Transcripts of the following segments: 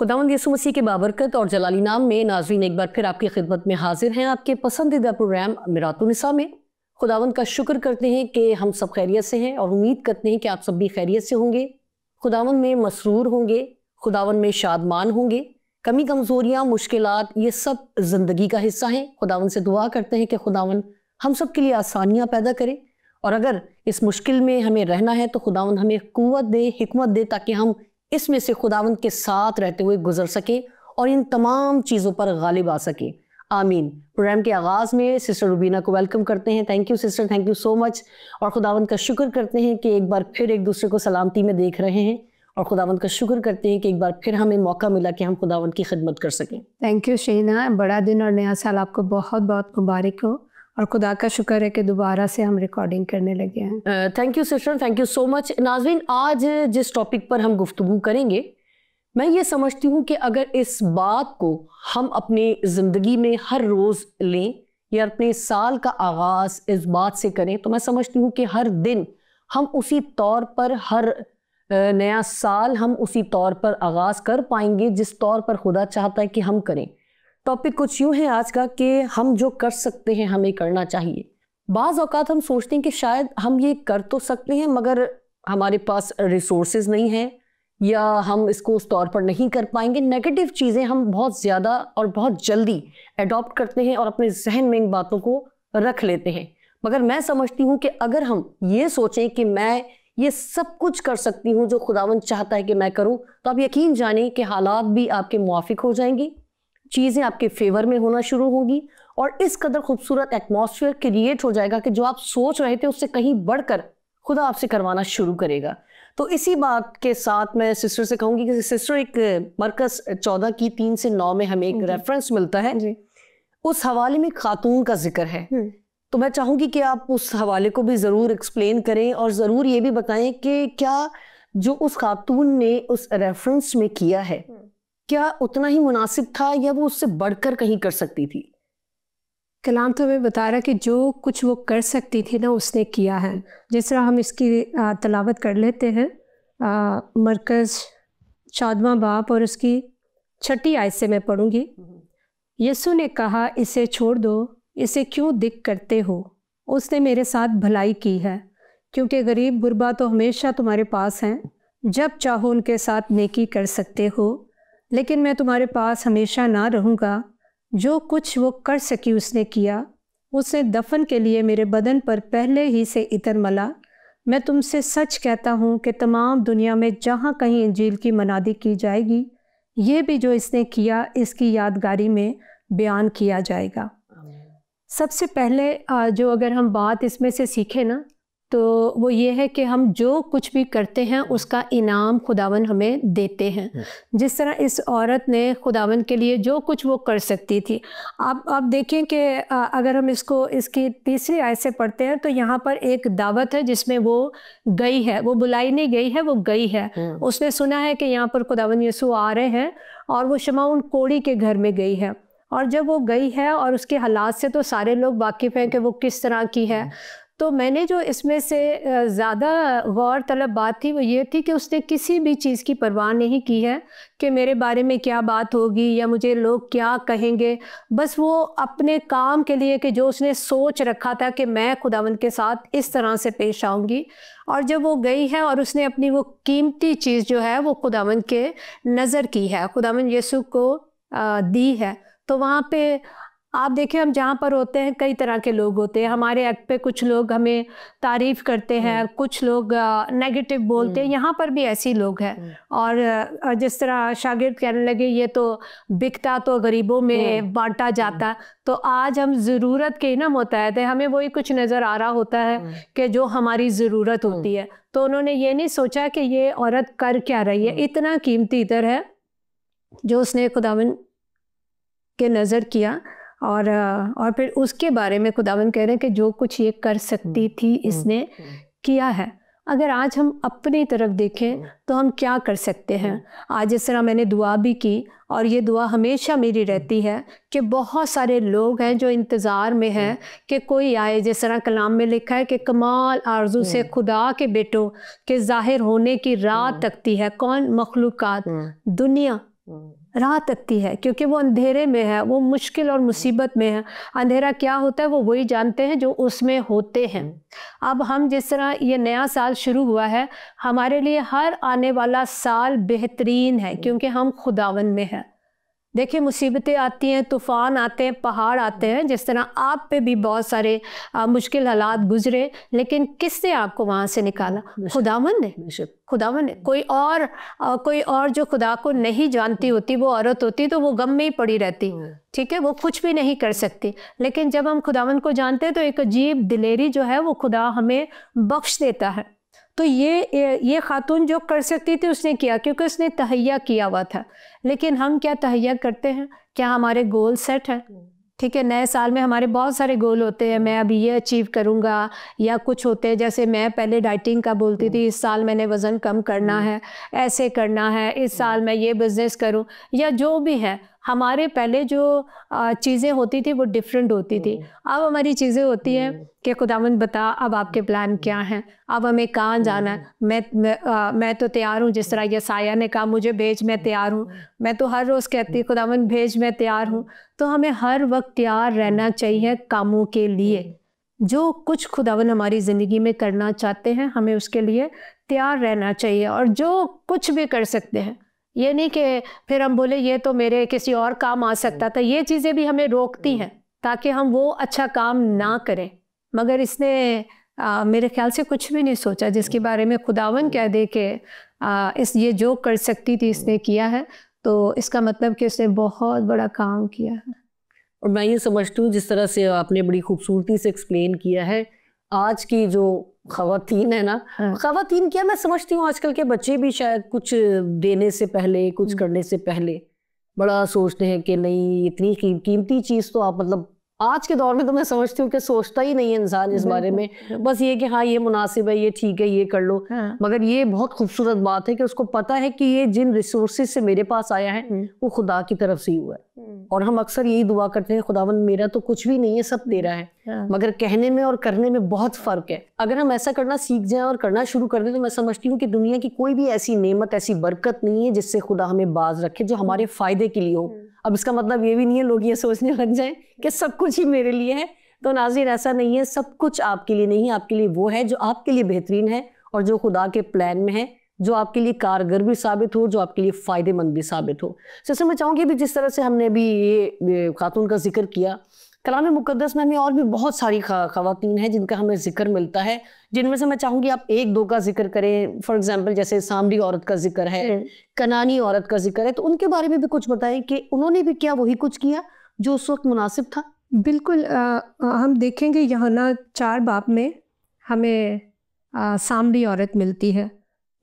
खुदावंद यीशु मसीह के बाबरकत और जलाली नाम में नाज़रीन एक बार फिर आपकी खिदमत में हाजिर हैं आपके पसंदीदा प्रोग्राम मिरातुन्निसा में। खुदावंद का शुक्र करते हैं कि हम सब खैरियत से हैं और उम्मीद करते हैं कि आप सब भी खैरियत से होंगे, खुदावंद में मसरूर होंगे, खुदावंद में शादमान होंगे। कमी कमज़ोरियाँ मुश्किलात ये सब ज़िंदगी का हिस्सा हैं। खुदावंद से दुआ करते हैं कि खुदावंद हम सब के लिए आसानियाँ पैदा करे और अगर इस मुश्किल में हमें रहना है तो खुदावंद हमें क़ुव्वत दे, हिकमत दे, ताकि हम इसमें से खुदावंद के साथ रहते हुए गुजर सके और इन तमाम चीज़ों पर गालिब आ सके। आमीन। प्रोग्राम के आगाज़ में सिस्टर रुबीना को वेलकम करते हैं। Thank you sister, thank you so much. और खुदावंद का शुक्र करते हैं कि एक बार फिर एक दूसरे को सलामती में देख रहे हैं और खुदावंद का शुक्र करते हैं कि एक बार फिर हमें मौका मिला कि हम खुदावंद की खिदमत कर सकें। थैंक यू शीना, बड़ा दिन और नया साल आपको बहुत बहुत मुबारक हो और खुदा का शुक्र है कि दोबारा से हम रिकॉर्डिंग करने लगे हैं। Thank you sister, thank you so much. नाज़रीन, आज जिस टॉपिक पर हम गुफ्तगू करेंगे, मैं ये समझती हूँ कि अगर इस बात को हम अपनी ज़िंदगी में हर रोज़ लें या अपने साल का आगाज़ इस बात से करें तो मैं समझती हूँ कि हर दिन हम उसी तौर पर, हर नया साल हम उसी तौर पर आगाज़ कर पाएंगे जिस तौर पर खुदा चाहता है कि हम करें। टॉपिक कुछ यूँ है आज का कि हम जो कर सकते हैं हमें करना चाहिए। बाज़ औक़ात हम सोचते हैं कि शायद हम ये कर तो सकते हैं मगर हमारे पास रिसोर्सेज नहीं हैं या हम इसको उस तौर पर नहीं कर पाएंगे। नेगेटिव चीज़ें हम बहुत ज़्यादा और बहुत जल्दी अडॉप्ट करते हैं और अपने जहन में इन बातों को रख लेते हैं। मगर मैं समझती हूँ कि अगर हम ये सोचें कि मैं ये सब कुछ कर सकती हूँ जो खुदावंद चाहता है कि मैं करूँ, तो आप यकीन जानें कि हालात भी आपके मुआफिक हो जाएंगी, चीज़ें आपके फेवर में होना शुरू होगी और इस कदर खूबसूरत एटमॉस्फेयर क्रिएट हो जाएगा कि जो आप सोच रहे थे उससे कहीं बढ़कर खुदा आपसे करवाना शुरू करेगा। तो इसी बात के साथ मैं सिस्टर से कहूँगी कि सिस्टर, एक मरकज़ 14 की 3 से 9 में हमें एक रेफरेंस मिलता है जी। उस हवाले में खातून का जिक्र है, तो मैं चाहूँगी कि आप उस हवाले को भी ज़रूर एक्सप्लेन करें और ज़रूर ये भी बताएं कि क्या जो उस खातून ने उस रेफरेंस में किया है क्या उतना ही मुनासिब था या वो उससे बढ़कर कहीं कर सकती थी? कलाम तो हमें बता रहा कि जो कुछ वो कर सकती थी ना उसने किया है। जिस तरह हम इसकी तलावत कर लेते हैं, मरकज़ 14वां बाब और उसकी 6ठी आयत से मैं पढ़ूंगी। यीशु ने कहा, इसे छोड़ दो, इसे क्यों दिक करते हो? उसने मेरे साथ भलाई की है, क्योंकि गरीब गुरबा तो हमेशा तुम्हारे पास हैं, जब चाहो उनके साथ नेकी कर सकते हो, लेकिन मैं तुम्हारे पास हमेशा ना रहूँगा। जो कुछ वो कर सकी उसने किया। उसने दफन के लिए मेरे बदन पर पहले ही से इतर मला। मैं तुमसे सच कहता हूँ कि तमाम दुनिया में जहाँ कहीं इंजील की मनादी की जाएगी, ये भी जो इसने किया इसकी यादगारी में बयान किया जाएगा। सबसे पहले जो अगर हम बात इसमें से सीखें ना, तो वो ये है कि हम जो कुछ भी करते हैं उसका इनाम खुदावन हमें देते हैं। जिस तरह इस औरत ने खुदावन के लिए जो कुछ वो कर सकती थी। आप देखें कि अगर हम इसकी तीसरी आयत से पढ़ते हैं तो यहाँ पर एक दावत है जिसमें वो गई है, वो बुलाई नहीं गई है, वो गई है। उसने सुना है कि यहाँ पर खुदावन यीशु आ रहे हैं और वो शमाउन कोड़ी के घर में गई है। और जब वो गई है और उसके हालात से तो सारे लोग वाकिफ़ हैं कि वो किस तरह की है। तो मैंने जो इसमें से ज़्यादा गौर तलब बात थी वो ये थी कि उसने किसी भी चीज़ की परवाह नहीं की है कि मेरे बारे में क्या बात होगी या मुझे लोग क्या कहेंगे। बस वो अपने काम के लिए कि जो उसने सोच रखा था कि मैं खुदावंद के साथ इस तरह से पेश आऊँगी, और जब वो गई है और उसने अपनी वो कीमती चीज़ जो है वो खुदावंद के नज़र की है, खुदावंद यीशु को दी है। तो वहाँ पे आप देखें, हम जहाँ पर होते हैं कई तरह के लोग होते हैं। हमारे एक्ट पे कुछ लोग हमें तारीफ़ करते हैं, कुछ लोग नेगेटिव बोलते हैं। यहाँ पर भी ऐसे लोग हैं। और जिस तरह शागिर्द कहने लगे ये तो बिकता तो गरीबों में बांटा जाता, तो आज हम ज़रूरत के ना मुतहद हैं, हमें वही कुछ नज़र आ रहा होता है कि जो हमारी ज़रूरत होती है। तो उन्होंने ये नहीं सोचा कि ये औरत कर क्या रही है। इतना कीमती इतर है जो उसने खुदावन के नज़र किया और फिर उसके बारे में खुदावन कह रहे हैं कि जो कुछ ये कर सकती थी इसने किया है। अगर आज हम अपनी तरफ देखें तो हम क्या कर सकते हैं। आज जिस तरह मैंने दुआ भी की और ये दुआ हमेशा मेरी रहती है कि बहुत सारे लोग हैं जो इंतज़ार में हैं कि कोई आए। जिस तरह कलाम में लिखा है कि कमाल आरज़ू से खुदा के बेटों के ज़ाहिर होने की रात तकती है कौन? मखलूक़ात, दुनिया। राह तकती है, क्योंकि वो अंधेरे में है, वो मुश्किल और मुसीबत में है। अंधेरा क्या होता है वो वही जानते हैं जो उसमें होते हैं। अब हम जिस तरह ये नया साल शुरू हुआ है, हमारे लिए हर आने वाला साल बेहतरीन है, क्योंकि हम खुदावन में हैं। देखिए, मुसीबतें आती हैं, तूफ़ान आते हैं, पहाड़ आते हैं, जिस तरह आप पे भी बहुत सारे मुश्किल हालात गुजरे, लेकिन किसने आपको वहाँ से निकाला? खुदावन ने। खुदावन ने। कोई और जो खुदा को नहीं जानती होती, वो औरत होती तो वो गम में ही पड़ी रहती, ठीक है, वो कुछ भी नहीं कर सकती। लेकिन जब हम खुदावन को जानते हैं तो एक अजीब दिलेरी जो है वो खुदा हमें बख्श देता है। तो ये खातून जो कर सकती थी उसने किया, क्योंकि उसने तहैया किया हुआ था। लेकिन हम क्या तहैया करते हैं? क्या हमारे गोल सेट है? ठीक है, नए साल में हमारे बहुत सारे गोल होते हैं, मैं अभी ये अचीव करूँगा, या कुछ होते हैं जैसे मैं पहले डाइटिंग का बोलती थी, इस साल मैंने वज़न कम करना है, ऐसे करना है, इस साल मैं ये बिज़नेस करूँ, या जो भी है। हमारे पहले जो चीज़ें होती थी वो डिफरेंट होती थी। अब हमारी चीज़ें होती हैं कि खुदावंद बता अब आपके प्लान क्या हैं, अब हमें कहाँ जाना है। मैं तो तैयार हूँ, जिस तरह यसाया ने कहा मुझे भेज, मैं तैयार हूँ। मैं तो हर रोज़ कहती खुदावंद भेज, मैं तैयार हूँ। तो हमें हर वक्त तैयार रहना चाहिए कामों के लिए। जो कुछ खुदावंद हमारी ज़िंदगी में करना चाहते हैं, हमें उसके लिए तैयार रहना चाहिए, और जो कुछ भी कर सकते हैं। ये नहीं कि फिर हम बोले ये तो मेरे किसी और काम आ सकता था। ये चीज़ें भी हमें रोकती हैं ताकि हम वो अच्छा काम ना करें। मगर इसने मेरे ख्याल से कुछ भी नहीं सोचा जिसके बारे में खुदावन कह दे कि ये जो कर सकती थी इसने किया है, तो इसका मतलब कि उसने बहुत बड़ा काम किया है। और मैं ये समझती हूँ जिस तरह से आपने बड़ी खूबसूरती से एक्सप्लेन किया है, आज की जो ख़वातीन है ना, ख़वातीन क्या, मैं समझती हूँ आजकल के बच्चे भी शायद कुछ देने से पहले, कुछ करने से पहले बड़ा सोचते हैं कि नहीं इतनी कीमती चीज़ तो आप, मतलब आज के दौर में तो मैं समझती हूँ कि सोचता ही नहीं है इंसान इस बारे में। बस ये कि हाँ ये मुनासिब है, ये ठीक है, ये कर लो। मगर ये बहुत खूबसूरत बात है कि उसको पता है कि ये जिन रिसोर्सेज से मेरे पास आया है वो खुदा की तरफ से ही हुआ है। और हम अक्सर यही दुआ करते हैं, खुदावंद मेरा तो कुछ भी नहीं है, सब तेरा है। मगर कहने में और करने में बहुत फ़र्क है। अगर हम ऐसा करना सीख जाएं और करना शुरू कर दें तो मैं समझती हूँ कि दुनिया की कोई भी ऐसी नेमत, ऐसी बरकत नहीं है जिससे खुदा हमें बाज रखे, जो हमारे फ़ायदे के लिए हो। अब इसका मतलब ये भी नहीं है लोग ये सोचने लग जाएं कि सब कुछ ही मेरे लिए है। तो नाज़रीन, ऐसा नहीं है, सब कुछ आपके लिए नहीं है। आपके लिए वो है जो आपके लिए बेहतरीन है और जो खुदा के प्लान में है, जो आपके लिए कारगर भी साबित हो, जो आपके लिए फ़ायदेमंद भी साबित हो। जैसे मैं चाहूँगी भी जिस तरह से हमने अभी ये खातून का जिक्र किया, कलाम मुक़द्दस में हमें और भी बहुत सारी ख़वातीन हैं जिनका हमें जिक्र मिलता है, जिनमें से मैं चाहूँगी आप एक दो का जिक्र करें। फॉर एग्जांपल जैसे सामरी औरत का जिक्र है, कनानी औरत का जिक्र है, तो उनके बारे में भी कुछ बताएं कि उन्होंने भी क्या वही कुछ किया जो उस वक्त मुनासिब था। बिल्कुल, हम देखेंगे यूहन्ना 4 बाब में हमें सामरी औरत मिलती है।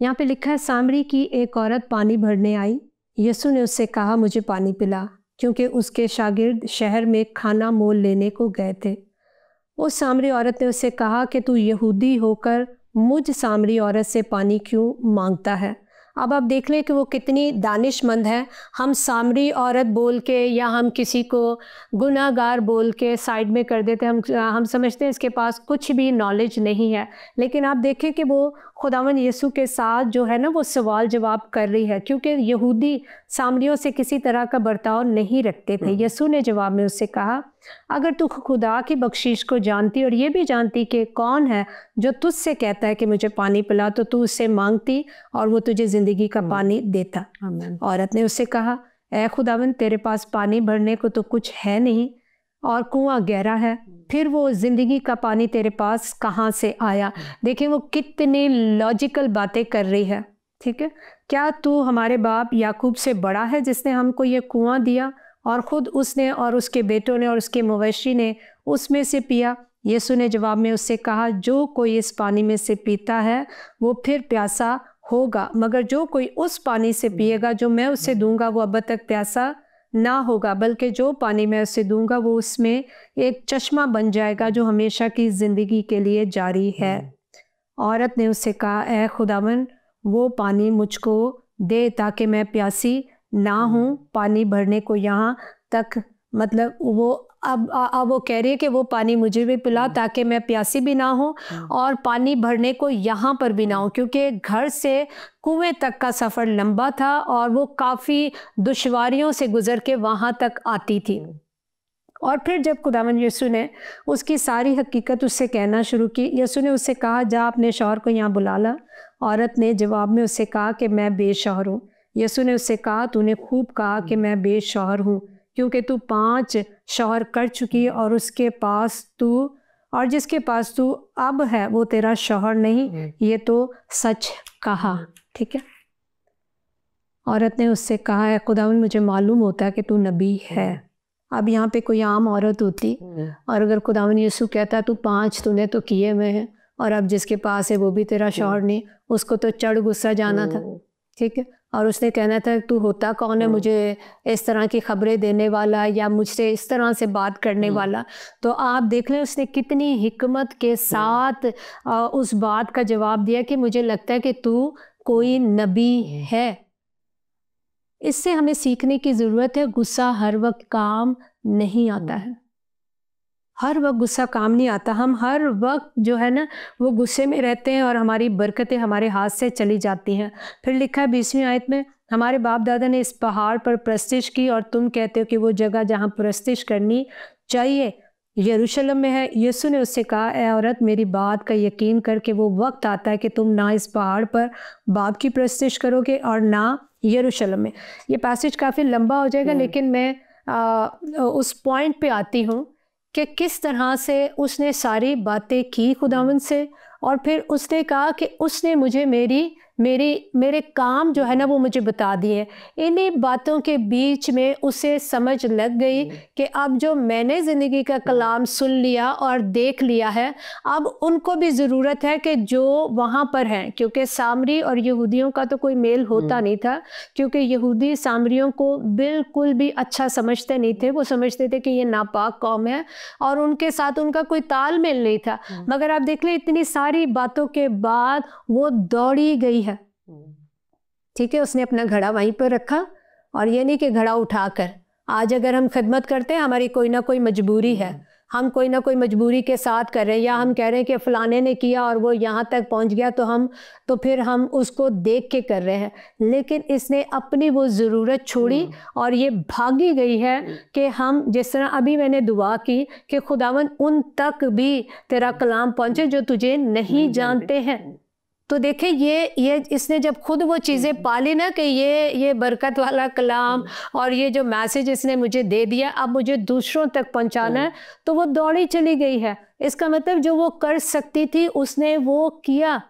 यहाँ पे लिखा है, सामरी की एक औरत पानी भरने आई, यीशु ने उससे कहा मुझे पानी पिला, क्योंकि उसके शागिर्द शहर में खाना मोल लेने को गए थे। उस सामरी औरत ने उससे कहा कि तू यहूदी होकर मुझ सामरी औरत से पानी क्यों मांगता है। अब आप देख लें कि वो कितनी दानिशमंद है। हम सामरी औरत बोल के या हम किसी को गुनाहगार बोल के साइड में कर देते हैं। हम समझते हैं इसके पास कुछ भी नॉलेज नहीं है। लेकिन आप देखें कि वो खुदावन यीशु के साथ जो है ना वो सवाल जवाब कर रही है, क्योंकि यहूदी सामरियों से किसी तरह का बर्ताव नहीं रखते थे। यीशु ने जवाब में उससे कहा, अगर तू खुदा की बख्शीश को जानती और ये भी जानती कि कौन है जो तुझसे कहता है कि मुझे पानी पिला, तो तू उससे मांगती और वो तुझे ज़िंदगी का पानी देता। औरत ने उससे कहा, ऐ खुदावन, तेरे पास पानी भरने को तो कुछ है नहीं और कुआं गहरा है, फिर वो ज़िंदगी का पानी तेरे पास कहाँ से आया। देखिए वो कितनी लॉजिकल बातें कर रही है। ठीक है, क्या तू हमारे बाप याकूब से बड़ा है जिसने हमको ये कुआं दिया और ख़ुद उसने और उसके बेटों ने और उसके मवेशी ने उसमें से पिया। यीशु ने जवाब में उससे कहा, जो कोई इस पानी में से पीता है वो फिर प्यासा होगा, मगर जो कोई उस पानी से पिएगा जो मैं उसे दूंगा वो अब तक प्यासा ना होगा, बल्कि जो पानी मैं उसे दूंगा वो उसमें एक चश्मा बन जाएगा जो हमेशा की ज़िंदगी के लिए जारी है। औरत ने उससे कहा, ऐ खुदावन, वो पानी मुझको दे ताकि मैं प्यासी ना हूँ। पानी भरने को यहाँ तक मतलब वो अब वो कह रही है कि वो पानी मुझे भी पिला ताकि मैं प्यासी भी ना हो और पानी भरने को यहाँ पर भी ना हो, क्योंकि घर से कुएं तक का सफ़र लंबा था और वो काफ़ी दुश्वारियों से गुज़र के वहाँ तक आती थी। और फिर जब खुदावंद यीशु ने उसकी सारी हकीकत उससे कहना शुरू की, यीशु ने उससे कहा जा अपने शौहर को यहाँ बुला ला। औरत ने जवाब में उससे कहा कि मैं बेशौहर हूँ। यीशु ने उससे कहा तूने खूब कहा कि मैं बेशौहर हूँ, क्योंकि तू 5 शौहर कर चुकी और उसके पास तू और जिसके पास तू अब है वो तेरा शौहर नहीं, ये तो सच कहा। ठीक है। औरत ने उससे कहा है खुदावंद मुझे मालूम होता है कि तू नबी है। अब यहाँ पे कोई आम औरत होती और अगर खुदावंद यीशु कहता तू 5 तूने तो किए हुए हैं और अब जिसके पास है वो भी तेरा शौहर नहीं, उसको तो चढ़ गुस्सा जाना था। ठीक है। और उसने कहना था तू होता कौन है मुझे इस तरह की खबरें देने वाला या मुझसे इस तरह से बात करने वाला। तो आप देख लें उसने कितनी हिकमत के साथ उस बात का जवाब दिया कि मुझे लगता है कि तू कोई नबी है। इससे हमें सीखने की ज़रूरत है, गुस्सा हर वक्त काम नहीं आता है, हर वक्त गुस्सा काम नहीं आता। हम हर वक्त जो है ना वो गुस्से में रहते हैं और हमारी बरकतें हमारे हाथ से चली जाती हैं। फिर लिखा है 20वीं आयत में, हमारे बाप दादा ने इस पहाड़ पर प्रस्तिश की और तुम कहते हो कि वो जगह जहाँ प्रस्तिश करनी चाहिए यरूशलेम में है। यीशु ने उससे कहा ए औरत मेरी बात का यकीन करके वो वक्त आता है कि तुम ना इस पहाड़ पर बाप की प्रस्तिश करोगे और ना यरूशलेम में। ये पैसेज काफ़ी लंबा हो जाएगा लेकिन मैं उस पॉइंट पे आती हूँ कि किस तरह से उसने सारी बातें की खुदावंद से और फिर उसने कहा कि उसने मुझे मेरे काम जो है ना वो मुझे बता दिए। इन्हीं बातों के बीच में उसे समझ लग गई कि अब जो मैंने ज़िंदगी का कलाम सुन लिया और देख लिया है, अब उनको भी ज़रूरत है कि जो वहाँ पर हैं, क्योंकि सामरी और यहूदियों का तो कोई मेल होता नहीं था, क्योंकि यहूदी सामरियों को बिल्कुल भी अच्छा समझते नहीं थे। वो समझते थे कि ये नापाक कौम है और उनके साथ उनका कोई तालमेल नहीं था। मगर आप देख लें इतनी सारी बातों के बाद वो दौड़ी गई है। ठीक है। उसने अपना घड़ा वहीं पर रखा और ये नहीं कि घड़ा उठाकर, आज अगर हम खिदमत करते हैं हमारी कोई ना कोई मजबूरी है, हम कोई ना कोई मजबूरी के साथ कर रहे हैं या हम कह रहे हैं कि फ़लाने ने किया और वो यहाँ तक पहुँच गया तो फिर हम उसको देख के कर रहे हैं। लेकिन इसने अपनी वो ज़रूरत छोड़ी और ये भागी गई है कि हम जिस तरह अभी मैंने दुआ की कि खुदावंद उन तक भी तेरा कलाम पहुँचे जो तुझे नहीं जानते हैं। तो देखें ये इसने जब खुद वो चीज़ें पाली ना कि ये बरकत वाला कलाम और ये जो मैसेज इसने मुझे दे दिया अब मुझे दूसरों तक पहुंचाना है, तो वो दौड़ी चली गई है। इसका मतलब जो वो कर सकती थी उसने वो किया।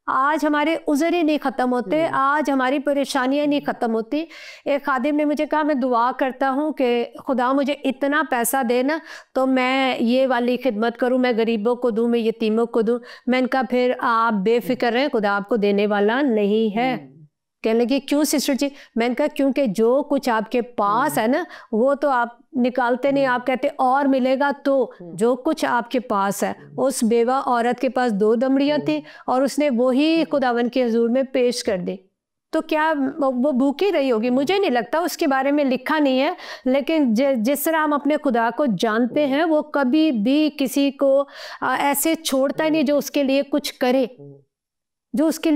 आज हमारे उज़र ही नहीं ख़त्म होते, आज हमारी परेशानियां नहीं ख़त्म होती। एक खादिम ने मुझे कहा मैं दुआ करता हूँ कि खुदा मुझे इतना पैसा देना तो मैं ये वाली खिदमत करूँ, मैं गरीबों को दूँ, मैं यतीमों को दूँ। मैंने कहा फिर आप बेफिक्र रहें, खुदा आपको देने वाला नहीं है। कहने लगी क्यों सिस्टर जी? मैंने कहा क्योंकि जो कुछ आपके पास है ना वो तो आप निकालते नहीं, आप कहते और मिलेगा। तो जो कुछ आपके पास है, उस बेवा औरत के पास 2 दमड़ियाँ थी और उसने वही खुदावंद के हुजूर में पेश कर दी। तो क्या वो भूखी रही होगी? मुझे नहीं लगता, उसके बारे में लिखा नहीं है। लेकिन जिस तरह हम अपने खुदा को जानते हैं वो कभी भी किसी को ऐसे छोड़ता ही नहीं जो उसके लिए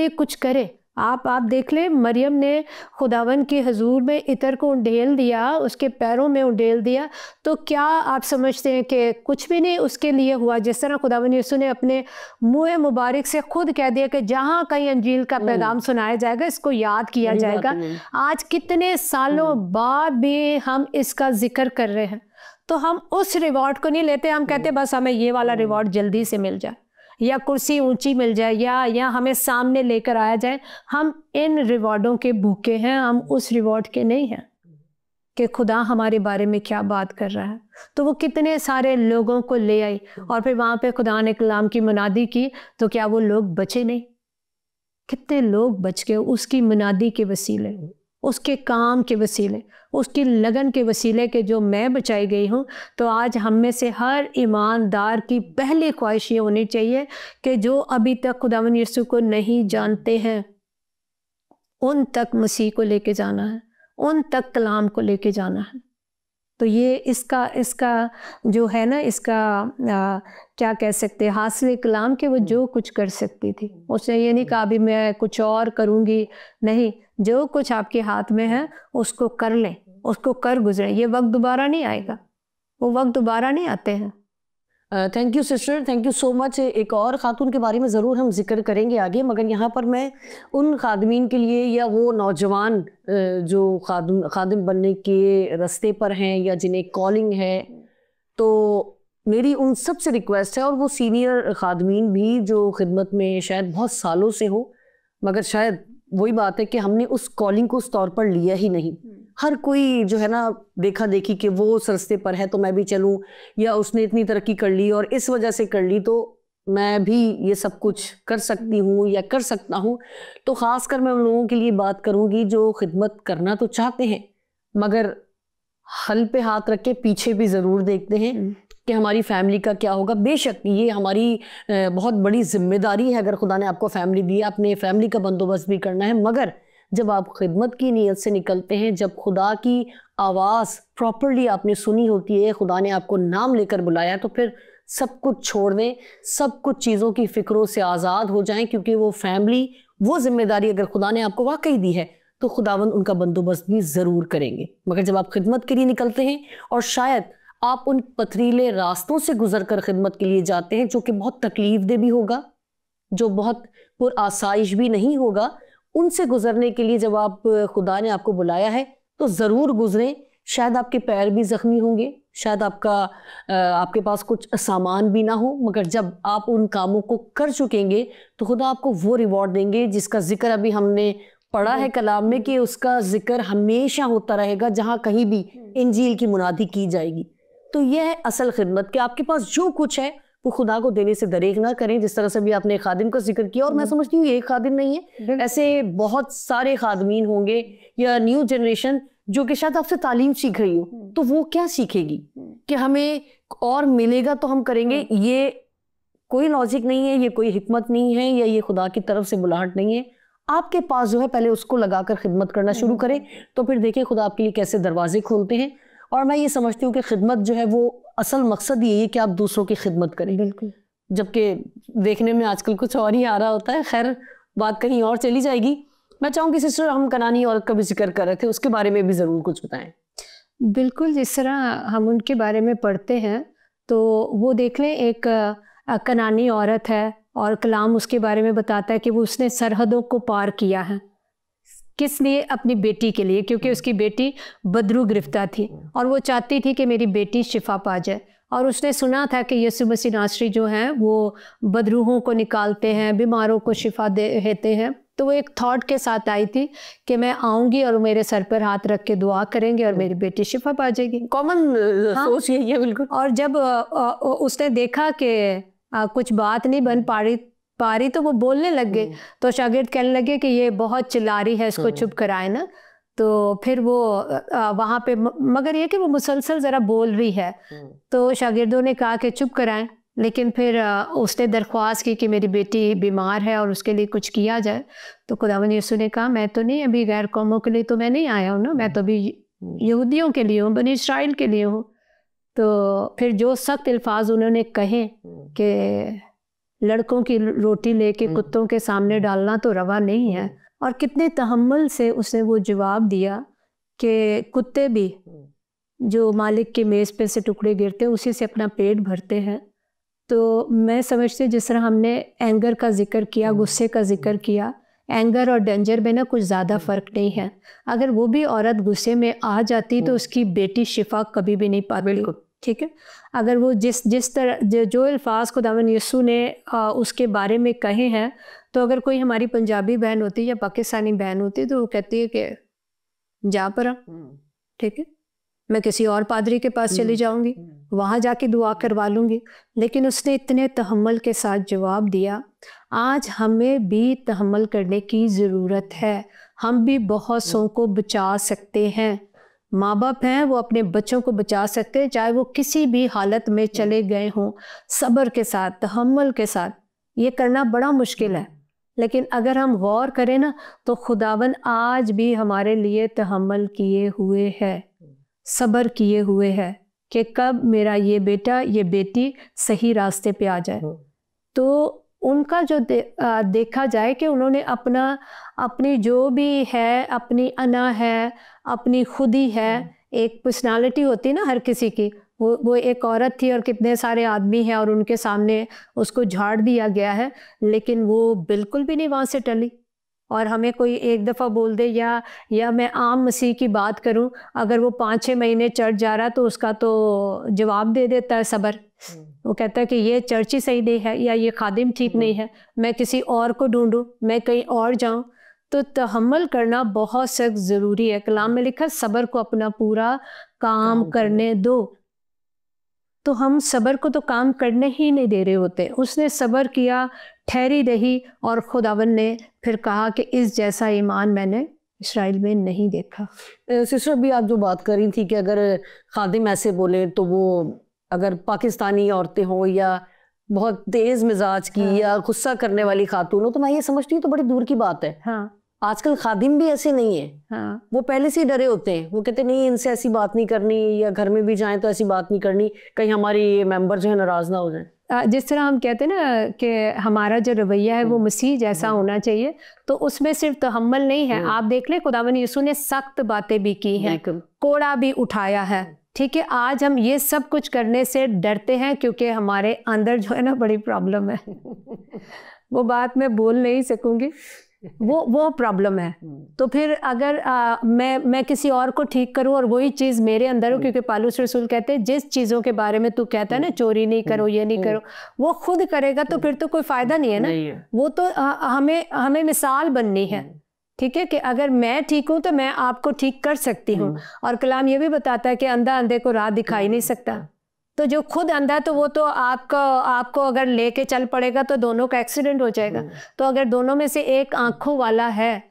कुछ करे, आप देख लें, मरियम ने खुदावंद के हुजूर में इतर को उंडेल दिया, उसके पैरों में उंडेल दिया। तो क्या आप समझते हैं कि कुछ भी नहीं उसके लिए हुआ? जिस तरह खुदावंद यीशु ने अपने मुँह मुबारक से खुद कह दिया कि जहाँ कहीं अंजील का पैगाम सुनाया जाएगा इसको याद किया जाएगा। आज कितने सालों बाद भी हम इसका जिक्र कर रहे हैं, तो हम उस रिवॉर्ड को नहीं लेते। हम कहते बस हमें ये वाला रिवॉर्ड जल्दी से मिल जाए या कुर्सी ऊंची मिल जाए या हमें सामने लेकर आया जाए। हम इन रिवॉर्डों के भूखे हैं, हम उस रिवॉर्ड के नहीं हैं कि खुदा हमारे बारे में क्या बात कर रहा है। तो वो कितने सारे लोगों को ले आई और फिर वहाँ पे खुदा ने कलाम की मुनादी की, तो क्या वो लोग बचे नहीं? कितने लोग बच गए उसकी मुनादी के वसीले, उसके काम के वसीले, उसकी लगन के वसीले के जो मैं बचाई गई हूँ। तो आज हम में से हर ईमानदार की पहली ख्वाहिश ये होनी चाहिए कि जो अभी तक खुदावंद यीशु को नहीं जानते हैं उन तक मसीह को लेके जाना है, उन तक कलाम को लेके जाना है। तो ये इसका जो है ना, इसका क्या कह सकते हैं, हासिल कलाम के वो जो कुछ कर सकती थी, उसने ये नहीं कहा अभी मैं कुछ और करूँगी, नहीं, जो कुछ आपके हाथ में है उसको कर लें, उसको कर गुजरें, ये वक्त दोबारा नहीं आएगा, वो वक्त दोबारा नहीं आते हैं। Thank you sister, thank you so much. एक और ख़ातून के बारे में ज़रूर हम जिक्र करेंगे आगे, मगर यहाँ पर मैं उन खादमीन के लिए या वो नौजवान जो खादिम बनने के रास्ते पर हैं या जिन्हें कॉलिंग है, तो मेरी उन सब से रिक्वेस्ट है, और वो सीनियर खादमीन भी जो खिदमत में शायद बहुत सालों से हो, मगर शायद वही बात है कि हमने उस कॉलिंग को उस तौर पर लिया ही नहीं। हर कोई जो है ना देखा देखी कि वो उस रास्ते पर है तो मैं भी चलूं, या उसने इतनी तरक्की कर ली और इस वजह से कर ली तो मैं भी ये सब कुछ कर सकती हूँ या कर सकता हूँ। तो ख़ासकर मैं उन लोगों के लिए बात करूँगी जो खिदमत करना तो चाहते हैं मगर हल पे हाथ रख के पीछे भी ज़रूर देखते हैं कि हमारी फैमिली का क्या होगा। बेशक ये हमारी बहुत बड़ी जिम्मेदारी है, अगर खुदा ने आपको फैमिली दी, अपने फैमिली का बंदोबस्त भी करना है, मगर जब आप खिदमत की नीयत से निकलते हैं, जब खुदा की आवाज़ प्रॉपरली आपने सुनी होती है, खुदा ने आपको नाम लेकर बुलाया, तो फिर सब कुछ छोड़ दें, सब कुछ चीज़ों की फ़िक्रों से आज़ाद हो जाएं, क्योंकि वो फैमिली, वो जिम्मेदारी अगर खुदा ने आपको वाकई दी है तो खुदावंद उनका बंदोबस्त भी ज़रूर करेंगे। मगर जब आप खिदमत के लिए निकलते हैं और शायद आप उन पथरीले रास्तों से गुजर कर खिदमत के लिए जाते हैं जो कि बहुत तकलीफ दे भी होगा, जो बहुत पुरआसाइश भी नहीं होगा, उनसे गुजरने के लिए जब आप खुदा ने आपको बुलाया है तो ज़रूर गुजरें। शायद आपके पैर भी ज़ख्मी होंगे, शायद आपके पास कुछ सामान भी ना हो, मगर जब आप उन कामों को कर चुकेंगे तो खुदा आपको वो रिवॉर्ड देंगे जिसका जिक्र अभी हमने पढ़ा है कलाम में कि उसका जिक्र हमेशा होता रहेगा जहाँ कहीं भी इंजील की मुनादी की जाएगी। तो यह है असल खिदमत कि आपके पास जो कुछ है वो खुदा को देने से दरेग ना करें। जिस तरह से भी आपने खादिम का जिक्र किया, और मैं समझती हूँ ये एक खादिम नहीं है, ऐसे बहुत सारे खादमीन होंगे या न्यू जनरेशन जो कि शायद आपसे तालीम सीख रही हो, तो वो क्या सीखेगी कि हमें और मिलेगा तो हम करेंगे। ये कोई लॉजिक नहीं है, ये कोई हिकमत नहीं है, या ये खुदा की तरफ से बुलाहट नहीं है। आपके पास जो है पहले उसको लगाकर खिदमत करना शुरू करें, तो फिर देखें खुदा आपके लिए कैसे दरवाजे खोलते हैं। और मैं ये समझती हूँ कि खिदमत जो है वो असल मकसद यही है कि आप दूसरों की खिदमत करें, बिल्कुल, जबकि देखने में आजकल कुछ और ही आ रहा होता है। खैर, बात कहीं और चली जाएगी। मैं चाहूँगी सिस्टर, हम कनानी औरत का भी जिक्र कर रहे थे, उसके बारे में भी ज़रूर कुछ बताएं। बिल्कुल, जिस तरह हम उनके बारे में पढ़ते हैं तो वो देख लें, एक कनानी औरत है और कलाम उसके बारे में बताता है कि वो उसने सरहदों को पार किया है। किस लिए? अपनी बेटी के लिए, क्योंकि उसकी बेटी बदरू गिरफ्तार थी और वो चाहती थी कि मेरी बेटी शिफा पा जाए। और उसने सुना था कि यीशु मसीह नासरी जो हैं वो बदरूहों को निकालते हैं, बीमारों को शिफा देते हैं। तो वो एक थॉट के साथ आई थी कि मैं आऊँगी और मेरे सर पर हाथ रख के दुआ करेंगे और मेरी बेटी शिफा पा जाएगी। कॉमन सोच यही है, बिल्कुल। और जब उसने देखा कि कुछ बात नहीं बन पा रही तो वो बोलने लग गए। तो शागिर्द कहने लगे कि ये बहुत चिल्ला रही है, इसको चुप कराए ना। तो फिर वो वहाँ पे, मगर ये कि वो मुसलसल ज़रा बोल रही है, तो शागिर्दों ने कहा कि चुप कराएं। लेकिन फिर उसने दरख्वास्त की कि मेरी बेटी बीमार है और उसके लिए कुछ किया जाए। तो खुदावंद यीशु ने कहा मैं तो नहीं, अभी गैर कौमों के लिए तो मैं नहीं आया हूँ ना, मैं तो अभी यहूदियों के लिए हूँ, बनी इस्राइल के लिए हूँ। तो फिर जो सख्त अल्फाज उन्होंने कहे कि लड़कों की रोटी लेके कुत्तों के सामने डालना तो रवा नहीं है, और कितने तहम्मुल से उसने वो जवाब दिया कि कुत्ते भी जो मालिक के मेज़ पे से टुकड़े गिरते हैं उसी से अपना पेट भरते हैं। तो मैं समझती जिस तरह हमने एंगर का जिक्र किया, गुस्से का जिक्र किया, एंगर और डेंजर में ना कुछ ज़्यादा फ़र्क नहीं है। अगर वो भी औरत गुस्से में आ जाती तो उसकी बेटी शिफा कभी भी नहीं पाती। बिल्कुल ठीक है। अगर वो जिस तरह जो अल्फाज खुदावंद यीशु ने उसके बारे में कहे हैं, तो अगर कोई हमारी पंजाबी बहन होती या पाकिस्तानी बहन होती तो वो कहती है कि जा पर, ठीक है, मैं किसी और पादरी के पास चली जाऊंगी, वहाँ जाके दुआ करवा लूँगी। लेकिन उसने इतने तहम्मुल के साथ जवाब दिया। आज हमें भी तहम्मुल करने की ज़रूरत है। हम भी बहुत सौ को बचा सकते हैं। माँ बाप हैं, वो अपने बच्चों को बचा सकते हैं, चाहे वो किसी भी हालत में चले गए हों। सब्र के साथ, तहम्मुल के साथ ये करना बड़ा मुश्किल है, लेकिन अगर हम गौर करें ना तो खुदावन आज भी हमारे लिए तहम्मुल किए हुए है। सब्र किए हुए है कि कब मेरा ये बेटा ये बेटी सही रास्ते पे आ जाए। तो उनका जो देखा जाए कि उन्होंने अपनी जो भी है, अपनी अना है, अपनी खुदी है, एक पर्सनालिटी होती है ना हर किसी की, वो एक औरत थी और कितने सारे आदमी हैं और उनके सामने उसको झाड़ दिया गया है, लेकिन वो बिल्कुल भी नहीं वहाँ से टली। और हमें कोई एक दफ़ा बोल दे या मैं आम मसीह की बात करूं, अगर वो 5-6 महीने चर्च जा रहा तो उसका तो जवाब दे देता है सब्र। वो कहता है कि ये चर्च ही सही नहीं है या ये खादिम ठीक नहीं है, मैं किसी और को ढूंढूं, मैं कहीं और जाऊं। तो तहम्मुल करना बहुत सख्त ज़रूरी है। कलाम में लिखा सब्र को अपना पूरा काम करने दो। तो हम सब्र को तो काम करने ही नहीं दे रहे होते। उसने सब्र किया, ठहरी रही, और खुदावन ने फिर कहा कि इस जैसा ईमान मैंने इस्राएल में नहीं देखा। सिस्टर अभी आप जो बात कर रही थी कि अगर खादिम ऐसे बोले तो वो अगर पाकिस्तानी औरतें हों या बहुत तेज़ मिजाज की या गुस्सा करने वाली खातून हो, तो मैं ये समझती हूँ तो बड़ी दूर की बात है। हाँ, आजकल खादिम भी ऐसे नहीं है। हाँ, वो पहले से ही डरे होते हैं। वो कहते नहीं इनसे ऐसी बात नहीं करनी, या घर में भी जाएं तो ऐसी बात नहीं करनी, कहीं हमारी मेंबर जो है नाराज़ ना हो जाएं। जिस तरह हम कहते हैं ना कि हमारा जो रवैया है वो मसीह जैसा होना चाहिए, तो उसमें सिर्फ तहम्मुल नहीं है। आप देख लें खुदावन यीशु ने सख्त बातें भी की हैं, कोड़ा भी उठाया है। ठीक है, आज हम ये सब कुछ करने से डरते हैं क्योंकि हमारे अंदर जो है ना बड़ी प्रॉब्लम है। वो बात मैं बोल नहीं सकूंगी, वो प्रॉब्लम है। तो फिर अगर मैं किसी और को ठीक करूं और वही चीज़ मेरे अंदर हो, क्योंकि पौलुस रसूल कहते हैं जिस चीज़ों के बारे में तू कहता है ना, चोरी नहीं करो, ये नहीं करो, वो खुद करेगा तो फिर तो कोई फ़ायदा नहीं है ना। वो तो हमें मिसाल बननी है। ठीक है, कि अगर मैं ठीक हूँ तो मैं आपको ठीक कर सकती हूँ। और कलाम ये भी बताता है कि अंधा अंधे को राह दिखाई नहीं सकता। तो जो खुद अंधा, तो वो तो आपको अगर लेके चल पड़ेगा तो दोनों का एक्सीडेंट हो जाएगा। तो अगर दोनों में से एक आंखों वाला है,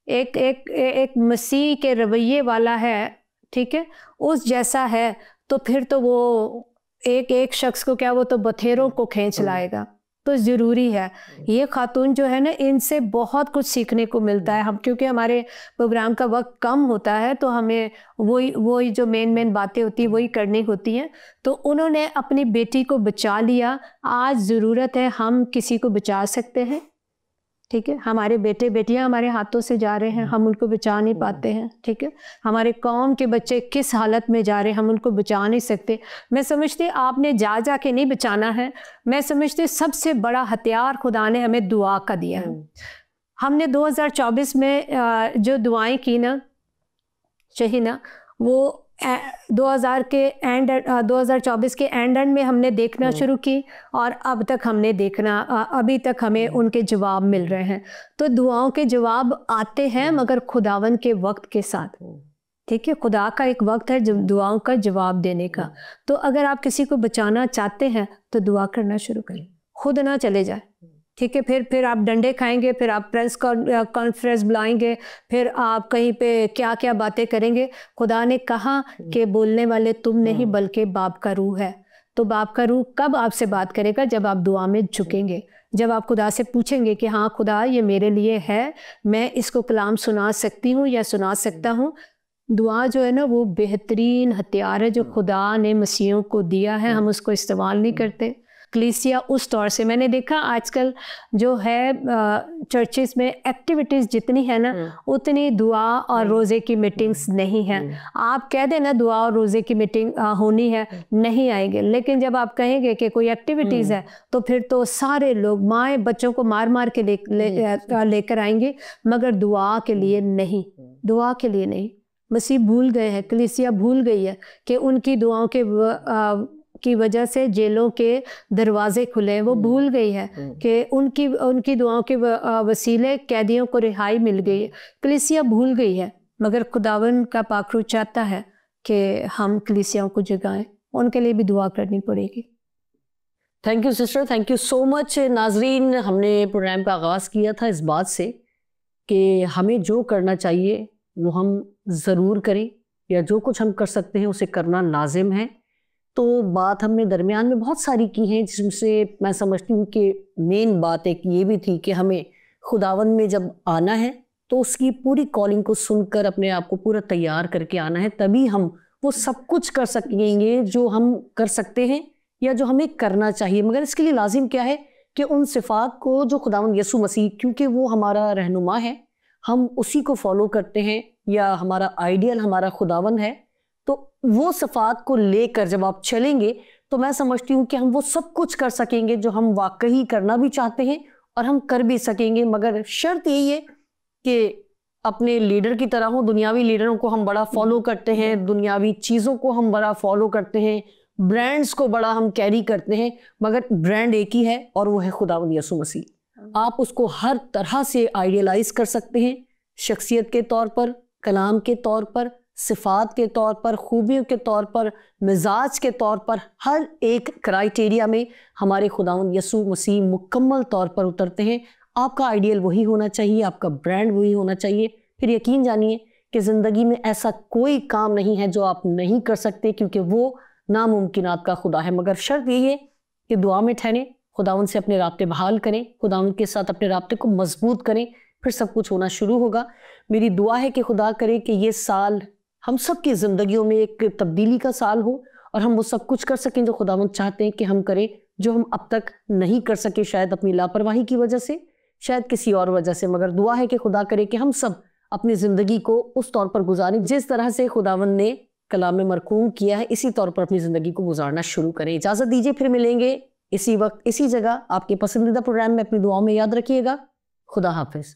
एक मसीह के रवैये वाला है, ठीक है, उस जैसा है, तो फिर तो वो एक शख्स को क्या, वो तो बथेरों को खींच लाएगा। तो ज़रूरी है ये खातून जो है ना, इनसे बहुत कुछ सीखने को मिलता है। हम क्योंकि हमारे प्रोग्राम का वक्त कम होता है तो हमें वही जो मेन बातें होती हैं वही करनी होती हैं। तो उन्होंने अपनी बेटी को बचा लिया। आज ज़रूरत है हम किसी को बचा सकते हैं। ठीक है, हमारे बेटे बेटियां हमारे हाथों से जा रहे हैं, हम उनको बचा नहीं पाते हैं। ठीक है, हमारे कौम के बच्चे किस हालत में जा रहे हैं, हम उनको बचा नहीं सकते। मैं समझती आपने जा के नहीं बचाना है। मैं समझती सबसे बड़ा हथियार खुदा ने हमें दुआ का दिया है। हमने 2024 में जो दुआएं की ना, शहीना, वो 2024 के एंड में हमने देखना शुरू की, और अब तक हमने देखना, अभी तक हमें उनके जवाब मिल रहे हैं। तो दुआओं के जवाब आते हैं, मगर खुदावन के वक्त के साथ। ठीक है, खुदा का एक वक्त है जब दुआओं का जवाब देने का। तो अगर आप किसी को बचाना चाहते हैं तो दुआ करना शुरू करें, खुद ना चले जाए। ठीक है, फिर आप डंडे खाएंगे, फिर आप प्रेस कॉन्फ्रेंस बुलाएंगे, फिर आप कहीं पे क्या क्या बातें करेंगे। खुदा ने कहा कि बोलने वाले तुम नहीं बल्कि बाप का रूह है। तो बाप का रूह कब आपसे बात करेगा? जब आप दुआ में झुकेंगे, जब आप खुदा से पूछेंगे कि हाँ खुदा ये मेरे लिए है, मैं इसको कलाम सुना सकती हूँ या सुना सकता हूँ। दुआ जो है ना वो बेहतरीन हथियार है जो खुदा ने मसीहों को दिया है, हम उसको इस्तेमाल नहीं करते। कलीसिया उस तौर से मैंने देखा आजकल जो है चर्चेस में एक्टिविटीज़ जितनी है ना, उतनी दुआ और रोज़े की मीटिंग्स नहीं है। आप कह देना दुआ और रोज़े की मीटिंग होनी है, नहीं आएंगे। लेकिन जब आप कहेंगे कि कोई एक्टिविटीज़ है तो फिर तो सारे लोग, माएँ बच्चों को मार मार के लेकर आएंगे, मगर दुआ के लिए नहीं, दुआ के लिए नहीं। मसीह भूल गए हैं, कलीसिया भूल गई है कि उनकी दुआओं की वजह से जेलों के दरवाजे खुले। वो भूल गई है कि उनकी दुआओं के वसीले कैदियों को रिहाई मिल गई है। कलीसिया भूल गई है, मगर खुदावन का पाखरू चाहता है कि हम कलीसियाओं को जगाएं, उनके लिए भी दुआ करनी पड़ेगी। Thank you sister, thank you so much. नाजरीन, हमने प्रोग्राम का आगाज़ किया था इस बात से कि हमें जो करना चाहिए वो हम ज़रूर करें, या जो कुछ हम कर सकते हैं उसे करना लाजिम है। तो बात हमने दरमियान में बहुत सारी की हैं, जिससे मैं समझती हूँ कि मेन बात एक ये भी थी कि हमें खुदावन में जब आना है तो उसकी पूरी कॉलिंग को सुनकर अपने आप को पूरा तैयार करके आना है, तभी हम वो सब कुछ कर सकेंगे जो हम कर सकते हैं या जो हमें करना चाहिए। मगर इसके लिए लाजिम क्या है कि उन सिफ़ात को जो खुदावंद यसु मसीह, क्योंकि वो हमारा रहनुमा है, हम उसी को फॉलो करते हैं या हमारा आइडियल हमारा खुदावंद है, तो वो सिफ़ात को लेकर जब आप चलेंगे तो मैं समझती हूँ कि हम वो सब कुछ कर सकेंगे जो हम वाकई करना भी चाहते हैं और हम कर भी सकेंगे। मगर शर्त यही है कि अपने लीडर की तरह हो। दुनियावी लीडरों को हम बड़ा फॉलो करते हैं, दुनियावी चीज़ों को हम बड़ा फॉलो करते हैं, ब्रांड्स को बड़ा हम कैरी करते हैं, मगर ब्रांड एक ही है और वो है खुदावंद यसु मसीह। आप उसको हर तरह से आइडियलाइज कर सकते हैं, शख्सियत के तौर पर, कलाम के तौर पर, सिफ़ात के तौर पर, खूबियों के तौर पर, मिजाज के तौर पर, हर एक क्राइटेरिया में हमारे खुदावंद यसु मसीह मुकम्मल तौर पर उतरते हैं। आपका आइडियल वही होना चाहिए, आपका ब्रांड वही होना चाहिए। फिर यकीन जानिए कि ज़िंदगी में ऐसा कोई काम नहीं है जो आप नहीं कर सकते, क्योंकि वो नामुमकिनात का खुदा है। मगर शर्त यही है कि दुआ में ठहरें, खुदावंद से अपने राब्ते बहाल करें, खुदावंद के साथ अपने राब्ते को मजबूत करें, फिर सब कुछ होना शुरू होगा। मेरी दुआ है कि खुदा करे कि ये साल हम सब की ज़िंदगियों में एक तब्दीली का साल हो और हम वो सब कुछ कर सकें जो खुदावंद चाहते हैं कि हम करें, जो हम अब तक नहीं कर सके, शायद अपनी लापरवाही की वजह से, शायद किसी और वजह से। मगर दुआ है कि खुदा करे कि हम सब अपनी ज़िंदगी को उस तौर पर गुजारें जिस तरह से खुदावंद ने कलाम में मरकूम किया है, इसी तौर पर अपनी ज़िंदगी को गुजारना शुरू करें। इजाज़त दीजिए, फिर मिलेंगे इसी वक्त इसी जगह आपके पसंदीदा प्रोग्राम में। अपनी दुआओं में याद रखिएगा। खुदा हाफिज़।